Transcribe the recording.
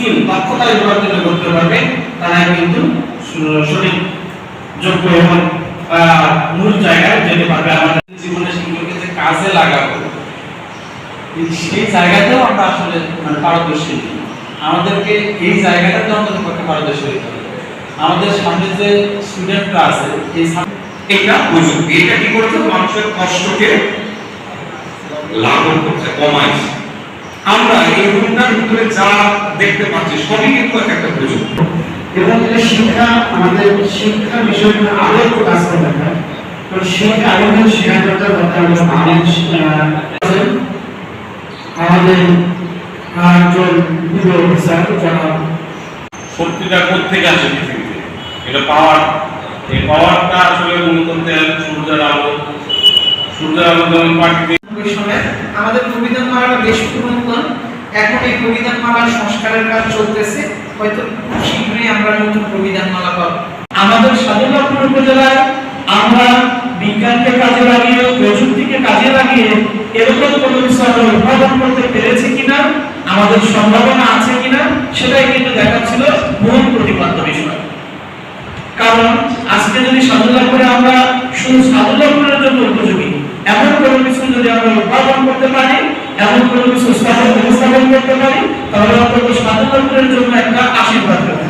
Skill দক্ষতা অর্জন করতে পারবে তারা কিন্তু সঠিক যোগ্য এবং মূল জায়গায় যেতে পারবে। আমাদের জীবনে সেগুলোকে যে কাজে লাগাবো সেই জায়গাতেও আমরা আসলে পারদর্শী নই। আমাদেরকে এই জায়গাটাতে অন্তত পক্ষে পারদর্শী হতে হবে। আমাদের সামনে যে স্টুডেন্টরা আছে এটা প্রযুক্তি, এটা কি করছে মানুষের কষ্টকে লাঘব করছে, কমাইছে। আমরা এই রুমটার ভিতরে যা দেখতে পাচ্ছি সবই কিন্তু একটা প্রযুক্তি। এবং এটা শিক্ষা, আমাদের শিক্ষা বিষয়গুলো আরো একটু কাজ করে দরকার। তো শিক্ষা আমাদের শেখানোটা দরকার। আমাদের একজন পুরো অফিসার যারা শক্তিটা কোথেকে আসে পৃথিবীতে, এটা পাওয়ার। এই পাওয়ারটা আসলে মূলত তেল, সূর্যের আলো যেমন প্রাকৃতিক। আমাদের প্রবিধান মালাটা বেশ পুরাতন, এখন এই প্রবিধান মালার সংস্কারের কাজ চলতেছে, হয়তো শীঘ্রই আমরা নতুন প্রবিধান মালা পাবো। আমাদের সাদুল্লাহপুর উপজেলায় আমরা বিজ্ঞানকে কাজে লাগিয়ে, প্রযুক্তিকে কাজে লাগিয়ে এরকম কোনো কিছু আমরা উৎপাদন করতে পেরেছি কিনা, আমাদের সম্ভাবনা আছে কিনা, সেটাই কিন্তু দেখাচ্ছিল মূল প্রতিপাদ্য বিষয়। কারণ আজকে যদি সাদুল্লাহপুরে আমরা শুধু সাদুল্লাহপুরের জন্য উপযোগী এমন কোনো কিছু যদি আমরা উৎপাদন করতে পারি, এমন কোনো কিছু স্থাপন করতে পারি, তাহলে অন্তত সাদুল্লাহপুরের জন্য একটা আশীর্বাদ হবে।